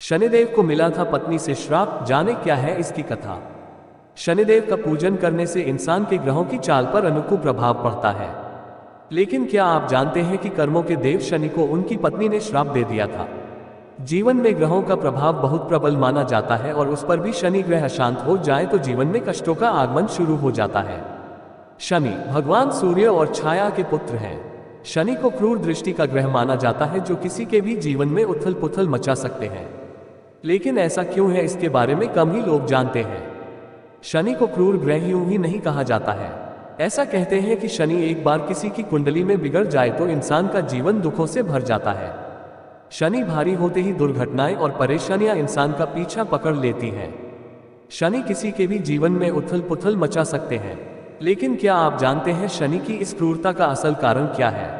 शनिदेव को मिला था पत्नी से श्राप, जाने क्या है इसकी कथा। शनिदेव का पूजन करने से इंसान के ग्रहों की चाल पर अनुकूल प्रभाव पड़ता है। लेकिन क्या आप जानते हैं कि कर्मों के देव शनि को उनकी पत्नी ने श्राप दे दिया था। जीवन में ग्रहों का प्रभाव बहुत प्रबल माना जाता है और उस पर भी शनि ग्रह अशांत हो जाए तो जीवन में कष्टों का आगमन शुरू हो जाता है। शनि भगवान सूर्य और छाया के पुत्र हैं। शनि को क्रूर दृष्टि का ग्रह माना जाता है जो किसी के भी जीवन में उथल पुथल मचा सकते हैं। लेकिन ऐसा क्यों है, इसके बारे में कम ही लोग जानते हैं। शनि को क्रूर ग्रह यूं ही नहीं कहा जाता है। ऐसा कहते हैं कि शनि एक बार किसी की कुंडली में बिगड़ जाए तो इंसान का जीवन दुखों से भर जाता है। शनि भारी होते ही दुर्घटनाएं और परेशानियां इंसान का पीछा पकड़ लेती हैं। शनि किसी के भी जीवन में उथल पुथल मचा सकते हैं। लेकिन क्या आप जानते हैं शनि की इस क्रूरता का असल कारण क्या है?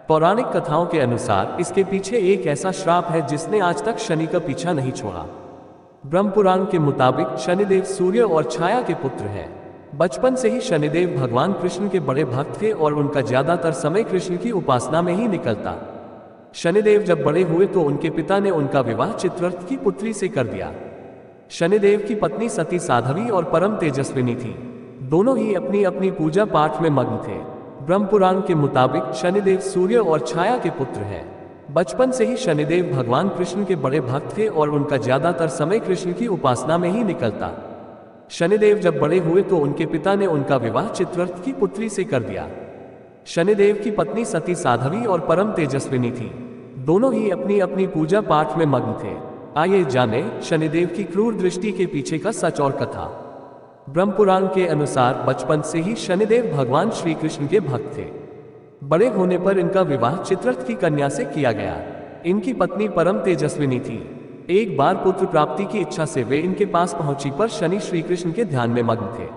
पौराणिक कथाओं के अनुसार इसके पीछे एक ऐसा श्राप है जिसने आज तक शनि का पीछा नहीं छोड़ा। ब्रह्मपुराण के मुताबिक शनिदेव सूर्य और छाया के पुत्र हैं। बचपन से ही शनिदेव भगवान कृष्ण के बड़े भक्त थे और उनका ज्यादातर समय कृष्ण की उपासना में ही निकलता। शनिदेव जब बड़े हुए तो उनके पिता ने उनका विवाह चित्ररथ की पुत्री से कर दिया। शनिदेव की पत्नी सती साध्वी और परम तेजस्विनी थी। दोनों ही अपनी अपनी पूजा पाठ में मग्न थे। ब्रह्मपुराण के मुताबिक शनिदेव सूर्य और छाया के पुत्र हैं। बचपन से ही शनिदेव भगवान कृष्ण के बड़े भक्त थे और उनका ज्यादातर समय कृष्ण की उपासना में ही निकलता। शनिदेव जब बड़े हुए तो उनके पिता ने उनका विवाह चित्ररथ की पुत्री से कर दिया। शनिदेव की पत्नी सती साध्वी और परम तेजस्विनी थी। दोनों ही अपनी अपनी पूजा पाठ में मग्न थे। आइए जाने शनिदेव की क्रूर दृष्टि के पीछे का सच और कथा। ब्रह्मपुराण के अनुसार बचपन से ही शनिदेव भगवान श्री कृष्ण के भक्त थे। बड़े होने पर इनका विवाह चित्ररथ की कन्या से किया गया। इनकी पत्नी परम तेजस्विनी थी। एक बार पुत्र प्राप्ति की इच्छा से वे इनके पास पहुंची पर शनि श्री कृष्ण के ध्यान में मग्न थे।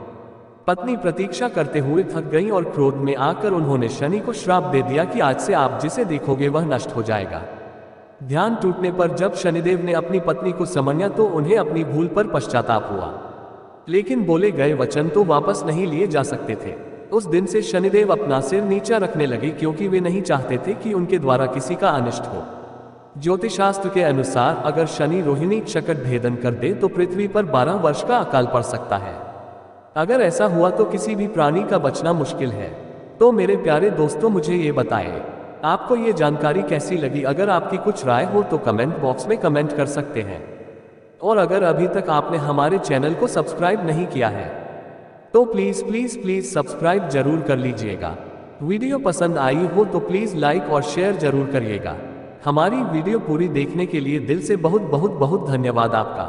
पत्नी प्रतीक्षा करते हुए थक गई और क्रोध में आकर उन्होंने शनि को श्राप दे दिया कि आज से आप जिसे देखोगे वह नष्ट हो जाएगा। ध्यान टूटने पर जब शनिदेव ने अपनी पत्नी को समझा तो उन्हें अपनी भूल पर पश्चाताप हुआ। लेकिन बोले गए वचन तो वापस नहीं लिए जा सकते थे। उस दिन से शनिदेव अपना सिर नीचा रखने लगे क्योंकि वे नहीं चाहते थे कि उनके द्वारा किसी का अनिष्ट हो। ज्योतिषशास्त्र के अनुसार अगर शनि रोहिणी शकट भेदन कर दे तो पृथ्वी पर 12 वर्ष का अकाल पड़ सकता है। अगर ऐसा हुआ तो किसी भी प्राणी का बचना मुश्किल है। तो मेरे प्यारे दोस्तों, मुझे ये बताएं, आपको ये जानकारी कैसी लगी? अगर आपकी कुछ राय हो तो कमेंट बॉक्स में कमेंट कर सकते हैं। और अगर अभी तक आपने हमारे चैनल को सब्सक्राइब नहीं किया है तो प्लीज प्लीज प्लीज सब्सक्राइब जरूर कर लीजिएगा। वीडियो पसंद आई हो तो प्लीज लाइक और शेयर जरूर करिएगा। हमारी वीडियो पूरी देखने के लिए दिल से बहुत बहुत बहुत धन्यवाद आपका।